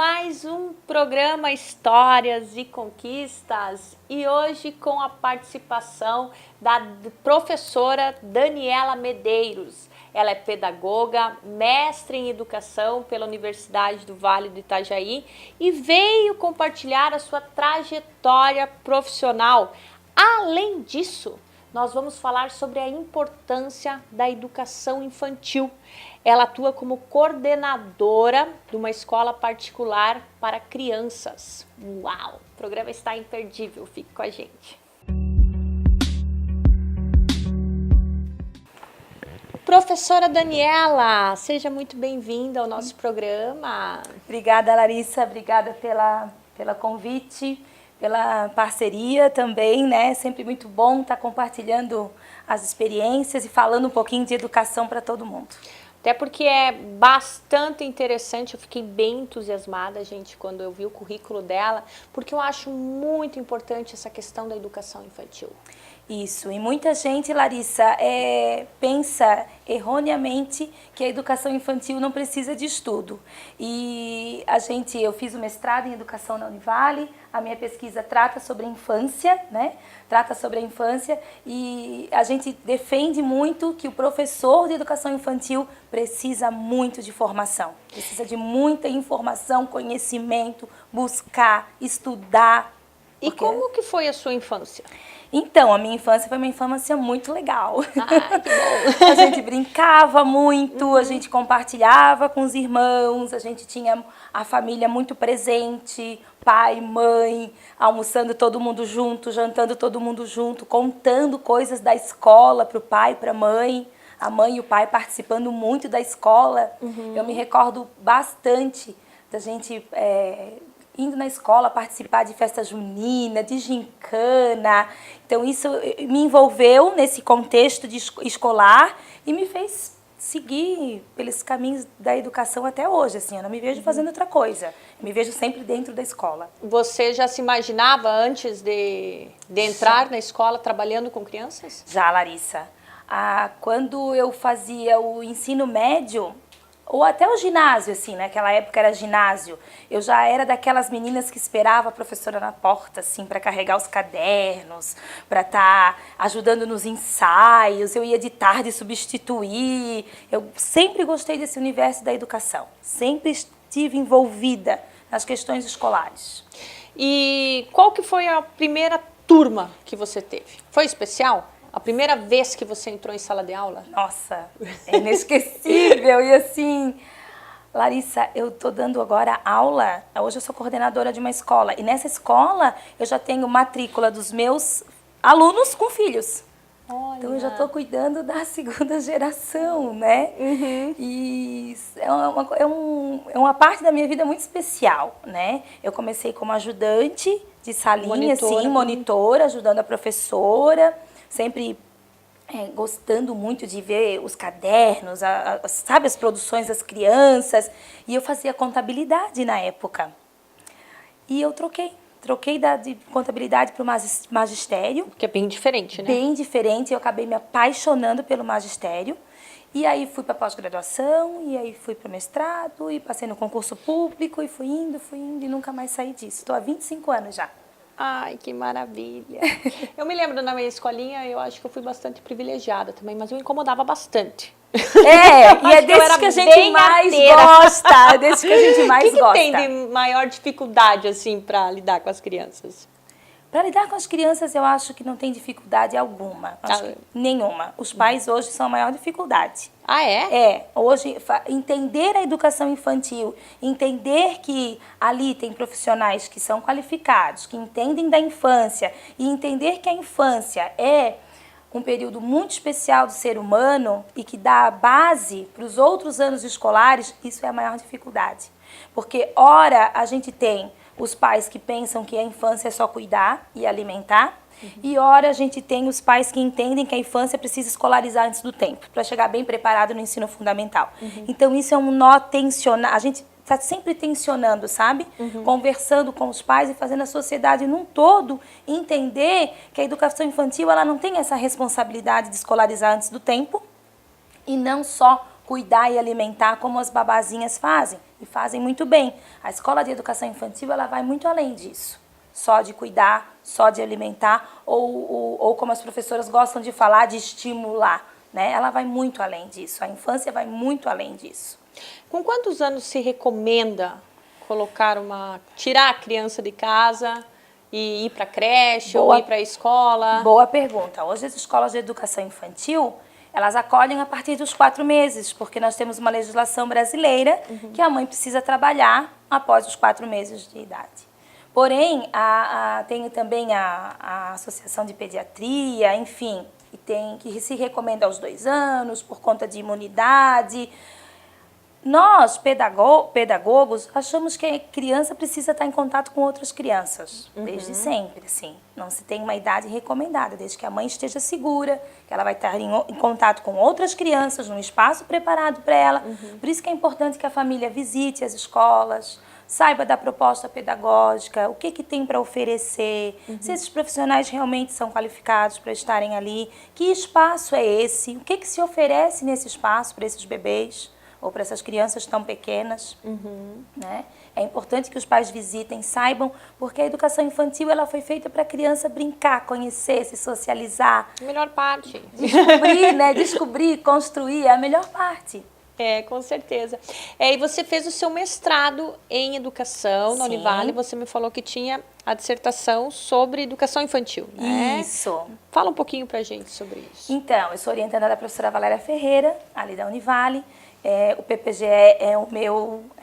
mais um programa Histórias e Conquistas e hoje com a participação da professora Daniela Medeiros. Ela é pedagoga, mestre em educação pela Universidade do Vale do Itajaí e veio compartilhar a sua trajetória profissional. Além disso, nós vamos falar sobre a importância da educação infantil. Ela atua como coordenadora de uma escola particular para crianças. Uau! O programa está imperdível, fique com a gente. Professora Daniela, seja muito bem-vinda ao nosso programa. Obrigada, Larissa, obrigada pela convite, pela parceria também, né? Sempre muito bom estar compartilhando as experiências e falando um pouquinho de educação para todo mundo. Até porque é bastante interessante, eu fiquei bem entusiasmada, gente, quando eu vi o currículo dela, porque eu acho muito importante essa questão da educação infantil. Isso, e muita gente, Larissa, pensa erroneamente que a educação infantil não precisa de estudo. E eu fiz o mestrado em educação na Univale, a minha pesquisa trata sobre a infância, né? Trata sobre a infância e a gente defende muito que o professor de educação infantil precisa muito de formação, precisa de muita informação, conhecimento, buscar, estudar. E como que foi a sua infância? Então, a minha infância foi uma infância muito legal. Ah, que bom! A gente brincava muito, a gente compartilhava com os irmãos, a gente tinha a família muito presente, pai, mãe, almoçando todo mundo junto, jantando todo mundo junto, contando coisas da escola para o pai, para a mãe e o pai participando muito da escola. Eu me recordo bastante da gente indo na escola participar de festa junina, de gincana. Então isso me envolveu nesse contexto escolar e me fez seguir pelos caminhos da educação até hoje. Assim, eu não me vejo fazendo outra coisa. Eu me vejo sempre dentro da escola. Você já se imaginava antes de entrar na escola trabalhando com crianças? Já, Larissa. Quando eu fazia o ensino médio, ou até o ginásio, assim, naquela época era ginásio, eu já era daquelas meninas que esperava a professora na porta, assim, para carregar os cadernos, para estar ajudando nos ensaios, eu ia de tarde substituir. Eu sempre gostei desse universo da educação, sempre estive envolvida nas questões escolares. E qual que foi a primeira turma que você teve? Foi especial? A primeira vez que você entrou em sala de aula? Nossa, é inesquecível. E assim, Larissa, eu estou dando agora aula, hoje eu sou coordenadora de uma escola, e nessa escola eu já tenho matrícula dos meus alunos com filhos. Olha. Então eu já estou cuidando da segunda geração, né? E é uma parte da minha vida muito especial, né? Eu comecei como ajudante de salinha, assim, monitora, ajudando a professora, sempre gostando muito de ver os cadernos, sabe, as produções das crianças. E eu fazia contabilidade na época. E eu troquei de contabilidade para o magistério. Que é bem diferente, né? Bem diferente. Eu acabei me apaixonando pelo magistério. E aí fui para pós-graduação, e aí fui para o mestrado, e passei no concurso público, e fui indo, e nunca mais saí disso. Estou há 25 anos já. Ai, que maravilha. Eu me lembro na minha escolinha, eu acho que eu fui bastante privilegiada também, mas eu incomodava bastante. E é desses que a gente mais gosta. É desses que a gente mais gosta. O que tem de maior dificuldade, assim, para lidar com as crianças? Para lidar com as crianças, eu acho que não tem dificuldade alguma. Acho que nenhuma. Os pais hoje são a maior dificuldade. Ah, é? Hoje, entender a educação infantil, entender que ali tem profissionais que são qualificados, que entendem da infância, e entender que a infância é um período muito especial do ser humano e que dá a base para os outros anos escolares, isso é a maior dificuldade. Porque, ora, a gente tem os pais que pensam que a infância é só cuidar e alimentar, e ora a gente tem os pais que entendem que a infância precisa escolarizar antes do tempo, para chegar bem preparado no ensino fundamental. Então isso é um nó tensionado, a gente está sempre tensionando, sabe? Conversando com os pais e fazendo a sociedade num todo entender que a educação infantil ela não tem essa responsabilidade de escolarizar antes do tempo, e não só cuidar e alimentar como as babazinhas fazem. e fazem muito bem. A escola de educação infantil, ela vai muito além disso. Só de cuidar, só de alimentar, ou como as professoras gostam de falar, de estimular, né? Ela vai muito além disso, a infância vai muito além disso. Com quantos anos se recomenda tirar a criança de casa e ir para a creche ou ir para a escola? Boa pergunta. Hoje as escolas de educação infantil, elas acolhem a partir dos 4 meses, porque nós temos uma legislação brasileira que a mãe precisa trabalhar após os 4 meses de idade. Porém, tem também a Associação de Pediatria, enfim, que se recomenda aos 2 anos, por conta de imunidade. Nós, pedagogos, achamos que a criança precisa estar em contato com outras crianças, desde sempre, assim. Não se tem uma idade recomendada, desde que a mãe esteja segura, que ela vai estar em contato com outras crianças, num espaço preparado para ela. Por isso que é importante que a família visite as escolas, saiba da proposta pedagógica, o que tem para oferecer, se esses profissionais realmente são qualificados para estarem ali, que espaço é esse, o que se oferece nesse espaço para esses bebês ou para essas crianças tão pequenas. Né? É importante que os pais visitem, saibam, porque a educação infantil ela foi feita para a criança brincar, conhecer, se socializar. A melhor parte. Descobrir, né? Descobrir, construir, é a melhor parte. É, com certeza. E você fez o seu mestrado em educação na Univale. Você me falou que tinha a dissertação sobre educação infantil, né? Isso. Fala um pouquinho pra gente sobre isso. Então, eu sou orientada da professora Valéria Ferreira, ali da Univale. O PPGE é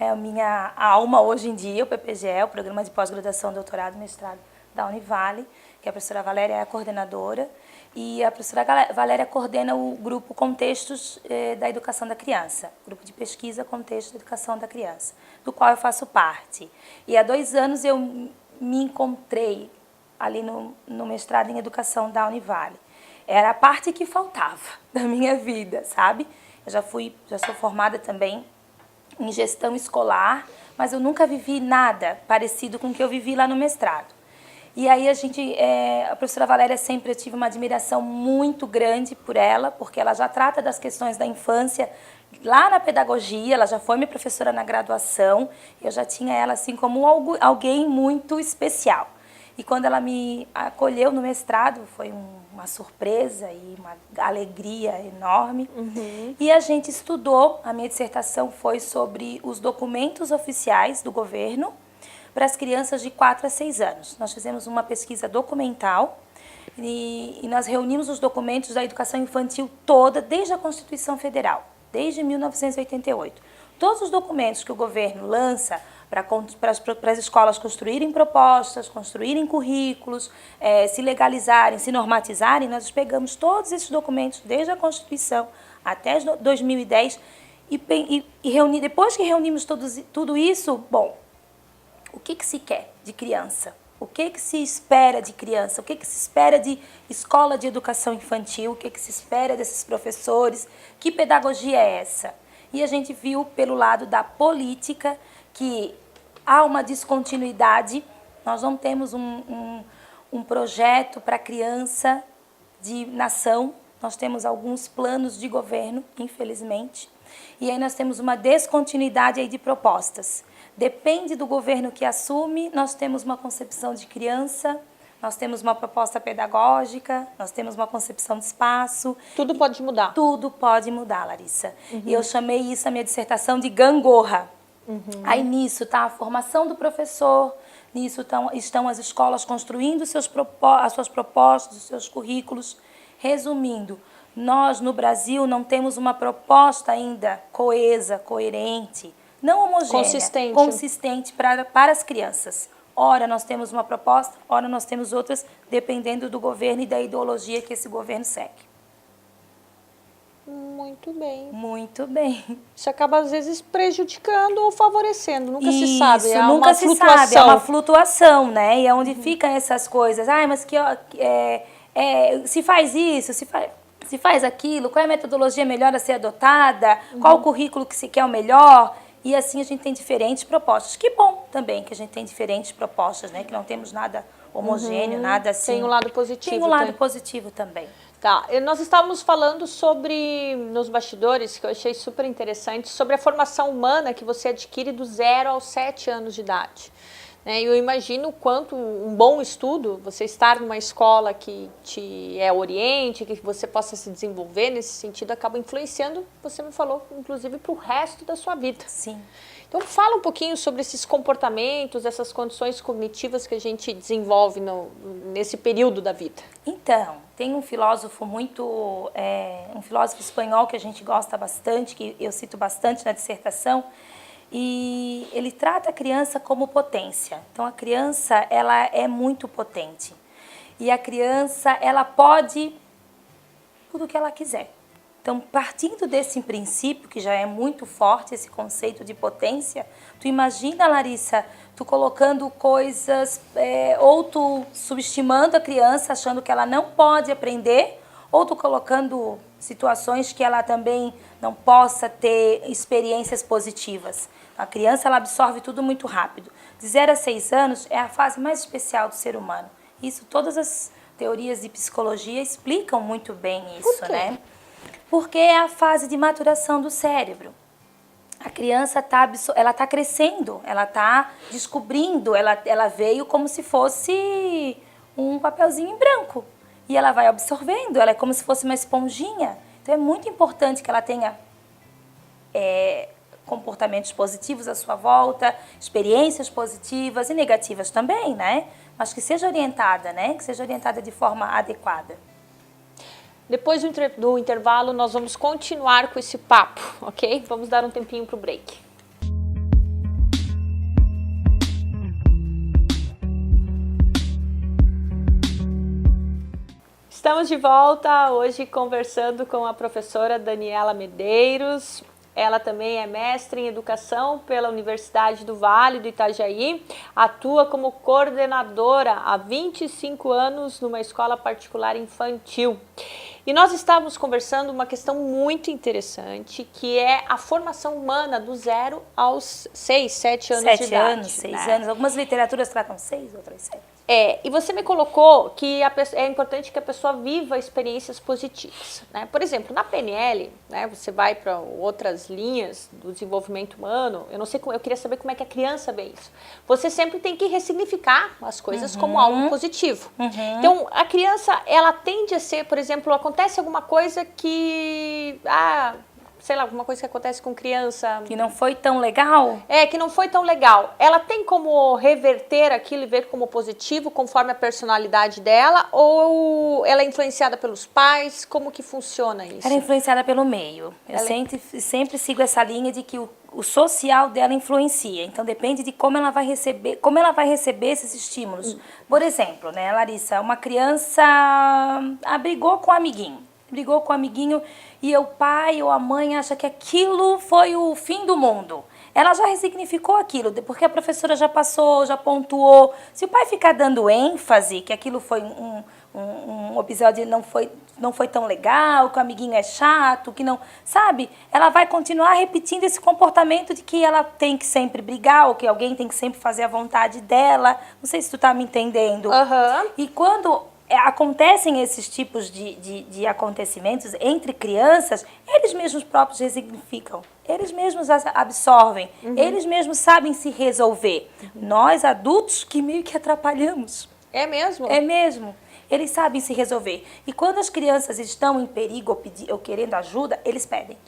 a minha alma hoje em dia, o PPGE, o Programa de Pós-Graduação, Doutorado e Mestrado da Univale, que a professora Valéria é a coordenadora. E a professora Valéria coordena o grupo Contextos da Educação da Criança, grupo de pesquisa Contextos da Educação da Criança, do qual eu faço parte. E há 2 anos eu me encontrei ali no mestrado em Educação da Univale. Era a parte que faltava da minha vida, sabe? Eu já sou formada também em gestão escolar, mas eu nunca vivi nada parecido com o que eu vivi lá no mestrado. E aí a professora Valéria sempre eu tive uma admiração muito grande por ela, porque ela já trata das questões da infância lá na pedagogia, ela já foi minha professora na graduação, eu já tinha ela assim como alguém muito especial. E quando ela me acolheu no mestrado, foi uma surpresa e uma alegria enorme. E a gente estudou, a minha dissertação foi sobre os documentos oficiais do governo para as crianças de 4 a 6 anos. Nós fizemos uma pesquisa documental e nós reunimos os documentos da educação infantil toda, desde a Constituição Federal, desde 1988. Todos os documentos que o governo lança para as escolas construírem propostas, construírem currículos, se legalizarem, se normatizarem, nós pegamos todos esses documentos, desde a Constituição até 2010, depois que reunimos tudo isso, bom, o que se quer de criança? O que se espera de criança? O que se espera de escola de educação infantil? O que se espera desses professores? Que pedagogia é essa? E a gente viu pelo lado da política que há uma descontinuidade. Nós não temos um projeto para criança de nação. Nós temos alguns planos de governo, infelizmente. E aí nós temos uma descontinuidade aí de propostas. Depende do governo que assume, nós temos uma concepção de criança, nós temos uma proposta pedagógica, nós temos uma concepção de espaço. Tudo pode mudar. Tudo pode mudar, Larissa. E eu chamei isso, a minha dissertação, de gangorra. Aí nisso está a formação do professor, nisso estão as escolas construindo as suas propostas, os seus currículos. Resumindo, nós no Brasil não temos uma proposta ainda coesa, coerente, não homogênea, consistente para as crianças. Ora nós temos uma proposta, ora nós temos outras, dependendo do governo e da ideologia que esse governo segue. Muito bem. Muito bem. Isso acaba, às vezes, prejudicando ou favorecendo, nunca se sabe. Isso, nunca se sabe, é uma flutuação, né? E é onde ficam essas coisas. Mas se faz isso, se faz aquilo, qual é a metodologia melhor a ser adotada, qual o currículo que se quer o melhor. E assim a gente tem diferentes propostas. Que bom também que a gente tem diferentes propostas, né? Que não temos nada homogêneo, nada assim. Tem um lado positivo. Tem um lado positivo também. Tá, nós estávamos falando sobre, nos bastidores, que eu achei super interessante, sobre a formação humana que você adquire do 0 aos 7 anos de idade. Né? Eu imagino o quanto um bom estudo, você estar numa escola que te oriente, que você possa se desenvolver nesse sentido, acaba influenciando, você me falou, inclusive para o resto da sua vida. Sim. Então fala um pouquinho sobre esses comportamentos, essas condições cognitivas que a gente desenvolve nesse período da vida. Então, tem um filósofo um filósofo espanhol que a gente gosta bastante, que eu cito bastante na dissertação, e ele trata a criança como potência. Então a criança, ela é muito potente. E a criança, ela pode tudo o que ela quiser. Então, partindo desse princípio, que já é muito forte, esse conceito de potência, tu imagina, Larissa, tu colocando coisas, ou tu subestimando a criança, achando que ela não pode aprender, ou tu colocando situações que ela também não possa ter experiências positivas. A criança, ela absorve tudo muito rápido. De 0 a 6 anos é a fase mais especial do ser humano. Isso, todas as teorias de psicologia explicam muito bem isso, né? Porque é a fase de maturação do cérebro. A criança ela tá crescendo, ela tá descobrindo, ela veio como se fosse um papelzinho em branco. E ela vai absorvendo, ela é como se fosse uma esponjinha. Então é muito importante que ela tenha comportamentos positivos à sua volta, experiências positivas e negativas também, né? Mas que seja orientada, né? Que seja orientada de forma adequada. Depois do intervalo, nós vamos continuar com esse papo, ok? Vamos dar um tempinho para o break. Estamos de volta hoje conversando com a professora Daniela Medeiros. Ela também é mestre em educação pela Universidade do Vale do Itajaí, atua como coordenadora há 25 anos numa escola particular infantil. E nós estávamos conversando uma questão muito interessante, que é a formação humana do 0 aos 6, 7 anos de idade. 7 anos, 6 anos. Algumas literaturas tratam 6, outras 7. E você me colocou que é importante que a pessoa viva experiências positivas, né? Por exemplo, na PNL, né, você vai para outras linhas do desenvolvimento humano, eu queria saber como é que a criança vê isso. Você sempre tem que ressignificar as coisas como algo positivo. Então, a criança, ela tende a ser, por exemplo, acontece alguma coisa que... sei lá, alguma coisa que acontece com criança... Que não foi tão legal? Que não foi tão legal. Ela tem como reverter aquilo e ver como positivo, conforme a personalidade dela? Ou ela é influenciada pelos pais? Como que funciona isso? Ela é influenciada pelo meio. Eu sempre sigo essa linha de que o social dela influencia. Então, depende de como ela vai receber esses estímulos. Por exemplo, né, Larissa, uma criança brigou com o amiguinho e o pai ou a mãe acha que aquilo foi o fim do mundo. Ela já ressignificou aquilo, porque a professora já passou, já pontuou. Se o pai ficar dando ênfase que aquilo foi um episódio não foi tão legal, que o amiguinho é chato, que não... Sabe? Ela vai continuar repetindo esse comportamento de que ela tem que sempre brigar, ou que alguém tem que sempre fazer a vontade dela. Não sei se tu tá me entendendo. E quando... acontecem esses tipos de acontecimentos entre crianças, eles mesmos próprios resignificam, eles mesmos absorvem, eles mesmos sabem se resolver. Nós, adultos, que meio que atrapalhamos. É mesmo? É mesmo. Eles sabem se resolver. E quando as crianças estão em perigo ou querendo ajuda, eles pedem.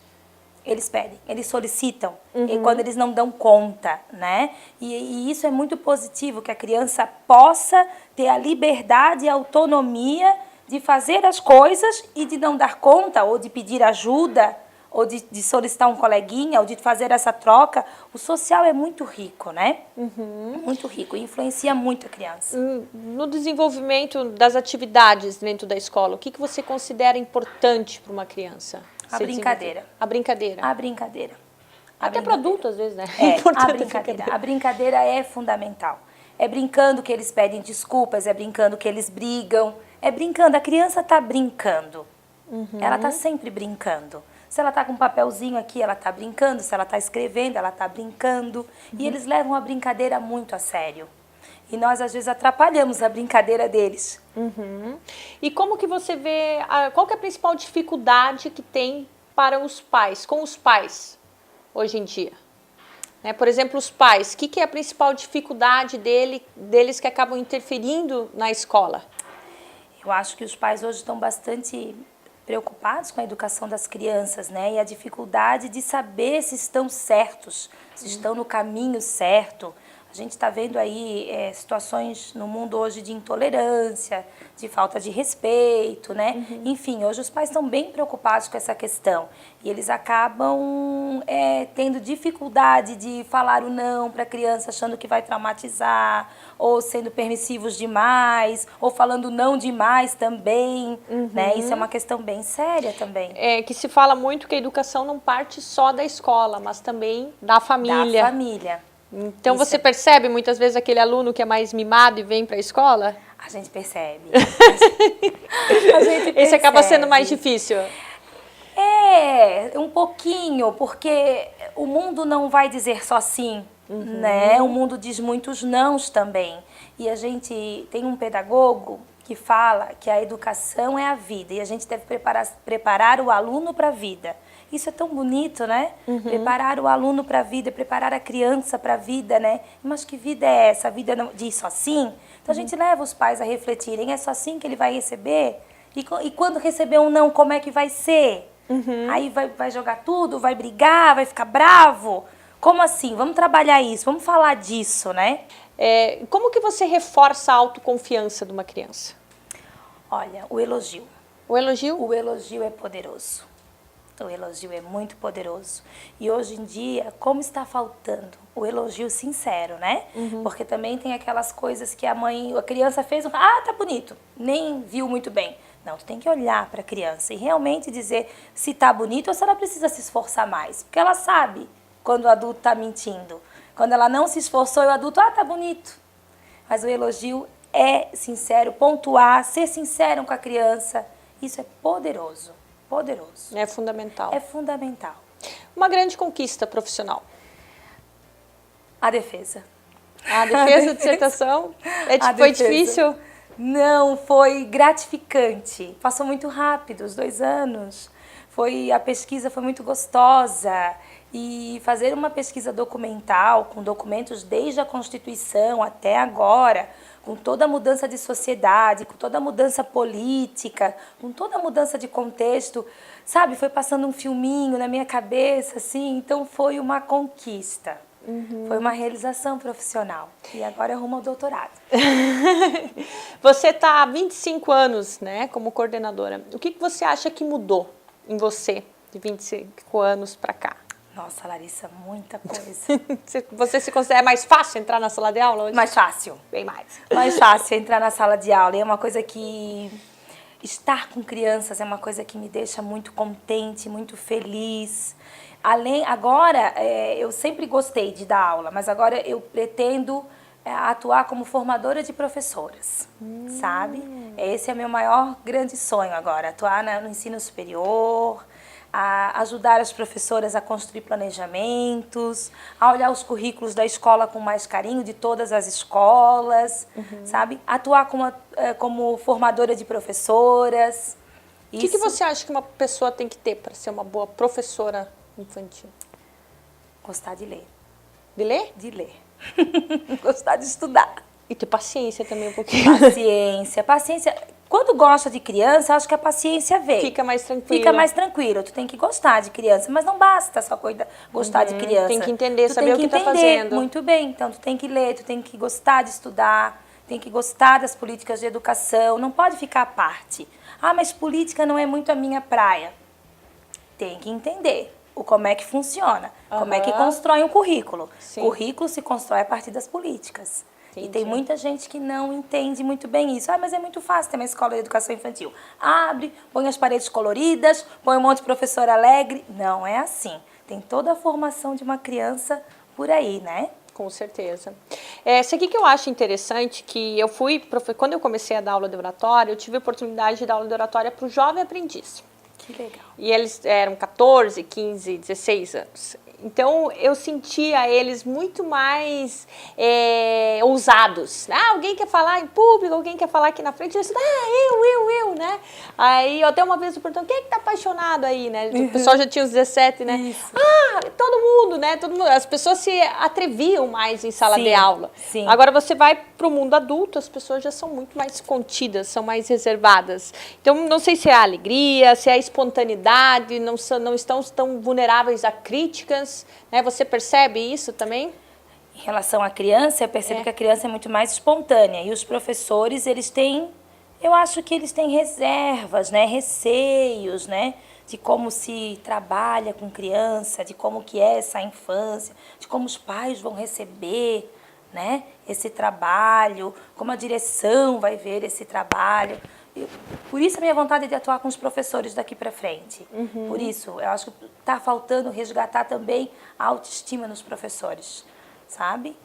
Eles solicitam, e quando eles não dão conta, né? E isso é muito positivo, que a criança possa ter a liberdade e a autonomia de fazer as coisas e de não dar conta, ou de pedir ajuda, ou de solicitar um coleguinha, ou de fazer essa troca. O social é muito rico, né? Muito rico, e influencia muito a criança. No desenvolvimento das atividades dentro da escola, o que você considera importante para uma criança? A brincadeira. A brincadeira. A brincadeira. Até para adultos, às vezes, né? A brincadeira. A brincadeira é fundamental. É brincando que eles pedem desculpas, é brincando que eles brigam. É brincando, a criança está brincando. Ela está sempre brincando. Se ela está com um papelzinho aqui, ela está brincando. Se ela está escrevendo, ela está brincando. E eles levam a brincadeira muito a sério. E nós, às vezes, atrapalhamos a brincadeira deles. Uhum. E como que você vê, qual que é a principal dificuldade que tem para os pais, com os pais, hoje em dia? Né? Por exemplo, os pais, o que é a principal dificuldade deles que acabam interferindo na escola? Eu acho que os pais hoje estão bastante preocupados com a educação das crianças, né? E a dificuldade de saber se estão certos, se estão no caminho certo. A gente está vendo aí situações no mundo hoje de intolerância, de falta de respeito, né? Enfim, hoje os pais estão bem preocupados com essa questão. E eles acabam tendo dificuldade de falar o não para a criança, achando que vai traumatizar, ou sendo permissivos demais, ou falando não demais também, né? Isso é uma questão bem séria também. É que se fala muito que a educação não parte só da escola, mas também da família. Da família. Então você percebe muitas vezes aquele aluno que é mais mimado e vem para a escola? A gente percebe. A gente percebe. Esse acaba sendo mais difícil. Um pouquinho, porque o mundo não vai dizer só sim, né? O mundo diz muitos nãos também. E a gente tem um pedagogo que fala que a educação é a vida e a gente deve preparar o aluno para a vida. Isso é tão bonito, né? Preparar o aluno para a vida, preparar a criança para a vida, né? Mas que vida é essa? A vida não diz só sim? Então a gente leva os pais a refletirem, é só sim que ele vai receber? E quando receber um não, como é que vai ser? Aí vai jogar tudo, vai brigar, vai ficar bravo? Como assim? Vamos trabalhar isso, vamos falar disso, né? Como que você reforça a autoconfiança de uma criança? Olha, o elogio. O elogio? O elogio é poderoso. O elogio é muito poderoso. E hoje em dia, como está faltando o elogio sincero, né? Porque também tem aquelas coisas que a criança fez, tá bonito, nem viu muito bem. Não, tu tem que olhar para a criança e realmente dizer se tá bonito ou se ela precisa se esforçar mais. Porque ela sabe quando o adulto está mentindo. Quando ela não se esforçou e o adulto, tá bonito. Mas o elogio é sincero, pontuar, ser sincero com a criança, isso é poderoso. Poderoso. É fundamental. É fundamental. Uma grande conquista profissional. A defesa. A defesa da dissertação? Foi difícil? Não, foi gratificante. Passou muito rápido, os 2 anos. A pesquisa foi muito gostosa. E fazer uma pesquisa documental, com documentos desde a Constituição até agora, com toda a mudança de sociedade, com toda a mudança política, com toda a mudança de contexto, sabe? Foi passando um filminho na minha cabeça, assim, então foi uma conquista. Foi uma realização profissional. E agora é rumo ao doutorado. Você está há 25 anos, né, como coordenadora. O que você acha que mudou em você de 25 anos para cá? Nossa, Larissa, muita coisa. Você se considera mais fácil entrar na sala de aula hoje? Mais fácil. Bem mais. Mais fácil entrar na sala de aula. E é uma coisa que... Estar com crianças é uma coisa que me deixa muito contente, muito feliz. Agora, eu sempre gostei de dar aula, mas agora eu pretendo atuar como formadora de professoras, sabe? Esse é meu maior grande sonho agora, atuar no ensino superior, a ajudar as professoras a construir planejamentos, a olhar os currículos da escola com mais carinho, de todas as escolas, sabe? Atuar como formadora de professoras. O que você acha que uma pessoa tem que ter para ser uma boa professora infantil? Gostar de ler. De ler? De ler. Gostar de estudar. E ter paciência também um pouquinho. Paciência. Quando gosta de criança, acho que a paciência vem. Fica mais tranquilo. Fica mais tranquilo. Tu tem que gostar de criança, mas não basta só gostar de criança. Tem que entender, saber o que está fazendo. Muito bem. Então, tu tem que ler, tu tem que gostar de estudar, tem que gostar das políticas de educação, não pode ficar à parte. Mas política não é muito a minha praia. Tem que entender como é que funciona, como é que constrói um currículo. Sim. Currículo se constrói a partir das políticas. Entendi. E tem muita gente que não entende muito bem isso. Mas é muito fácil ter uma escola de educação infantil. Abre, põe as paredes coloridas, põe um monte de professor alegre. Não é assim. Tem toda a formação de uma criança por aí, né? Com certeza. Isso aqui que eu acho interessante, que quando eu comecei a dar aula de oratória, eu tive a oportunidade de dar aula de oratória para o jovem aprendiz. Que legal. E eles eram 14, 15, 16 anos. Então, eu sentia eles muito mais ousados. Alguém quer falar em público, alguém quer falar aqui na frente, eu disse, eu, né? Aí, até uma vez eu perguntei, quem é que tá apaixonado aí, né? O pessoal já tinha os 17, né? Isso. Todo mundo, né? Todo mundo. As pessoas se atreviam mais em sala de aula. Sim. Agora, você vai para o mundo adulto, as pessoas já são muito mais contidas, são mais reservadas. Então, não sei se é a alegria, se é a espontaneidade, não estão tão vulneráveis a críticas, né? Você percebe isso também? Em relação à criança, eu percebo que a criança é muito mais espontânea. E os professores, eles têm, eu acho que eles têm reservas, né? Receios, né? De como se trabalha com criança, de como que é essa infância, de como os pais vão receber, né? Esse trabalho, como a direção vai ver esse trabalho. Por isso a minha vontade de atuar com os professores daqui para frente. Por isso, eu acho que está faltando resgatar também a autoestima nos professores, sabe?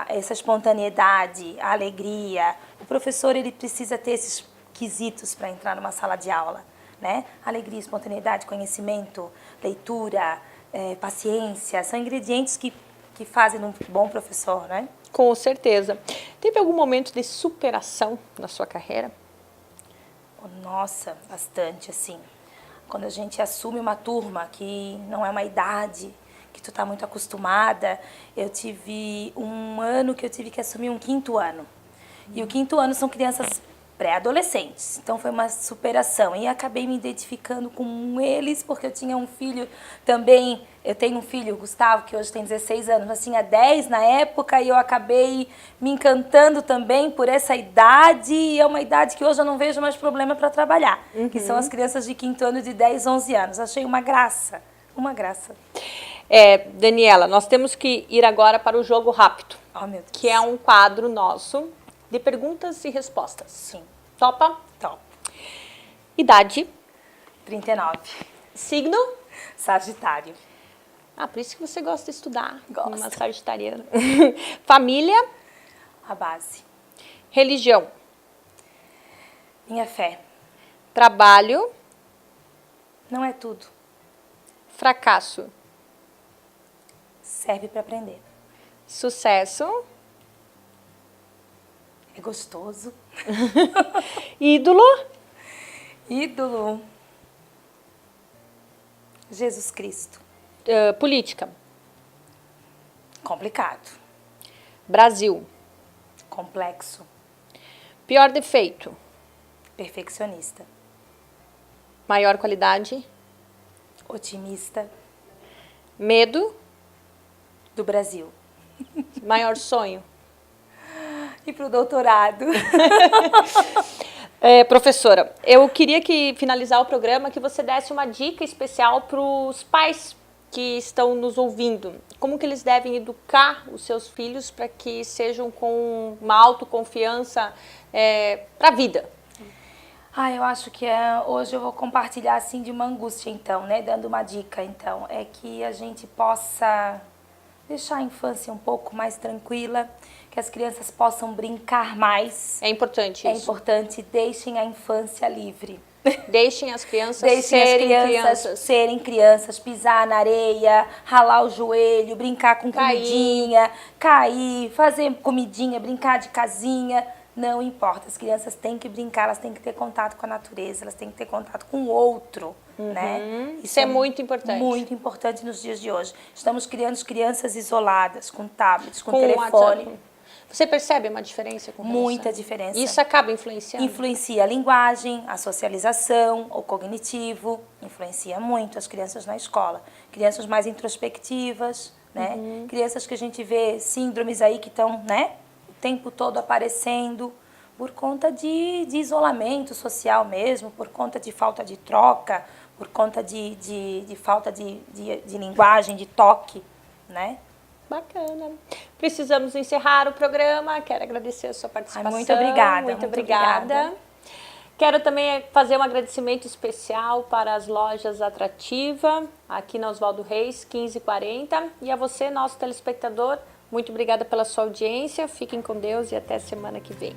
Essa espontaneidade, a alegria. O professor, ele precisa ter esses quesitos para entrar numa sala de aula, né? Alegria, espontaneidade, conhecimento, leitura, paciência, são ingredientes que fazem um bom professor, né? Com certeza. Teve algum momento de superação na sua carreira? Nossa, bastante, assim. Quando a gente assume uma turma que não é uma idade, que tu tá muito acostumada, eu tive um ano que eu tive que assumir um 5º ano. E o 5º ano são crianças pré-adolescentes. Então foi uma superação. E acabei me identificando com eles, porque eu tinha um filho também. Eu tenho um filho, o Gustavo, que hoje tem 16 anos, mas tinha 10 na época, e eu acabei me encantando também por essa idade. E é uma idade que hoje eu não vejo mais problema para trabalhar, que são as crianças de 5º ano, de 10, 11 anos. Achei uma graça, uma graça. Daniela, nós temos que ir agora para o jogo rápido, Oh, meu Deus. que é um quadro nosso de perguntas e respostas. Sim. Topa? Top. Idade? 39. Signo? Sagitário. Por isso que você gosta de estudar. Gosto. Uma sagitariana. Família? A base. Religião? Minha fé. Trabalho? Não é tudo. Fracasso? Serve para aprender. Sucesso? É gostoso. Ídolo? Ídolo. Jesus Cristo. Política? Complicado. Brasil? Complexo. Pior defeito? Perfeccionista. Maior qualidade? Otimista. Medo? Do Brasil. Maior sonho? E pro doutorado. Professora, eu queria finalizar o programa que você desse uma dica especial para os pais que estão nos ouvindo. Como que eles devem educar os seus filhos para que sejam com uma autoconfiança para a vida? Eu acho que hoje eu vou compartilhar assim de uma angústia, então, né? Dando uma dica, então, é que a gente possa deixar a infância um pouco mais tranquila, que as crianças possam brincar mais. É importante isso. É importante, deixem a infância livre. Deixem as crianças serem crianças, pisar na areia, ralar o joelho, brincar com comidinha, cair, fazer comidinha, brincar de casinha. Não importa, as crianças têm que brincar, elas têm que ter contato com a natureza, elas têm que ter contato com o outro, né? Isso é muito importante. Muito importante nos dias de hoje. Estamos criando crianças isoladas, com tablets, com telefone. WhatsApp. Você percebe uma diferença com relação? Muita diferença. Isso acaba influenciando? Influencia a linguagem, a socialização, o cognitivo, influencia muito as crianças na escola. Crianças mais introspectivas, né? Crianças que a gente vê síndromes aí que estão, né? O tempo todo aparecendo por conta de isolamento social mesmo, por conta de falta de troca, por conta de falta de linguagem, de toque, né? Bacana. Precisamos encerrar o programa. Quero agradecer a sua participação. Muito obrigada. Muito obrigada. Quero também fazer um agradecimento especial para as lojas Atrativa, aqui na Oswaldo Reis, 1540. E a você, nosso telespectador, muito obrigada pela sua audiência. Fiquem com Deus e até semana que vem.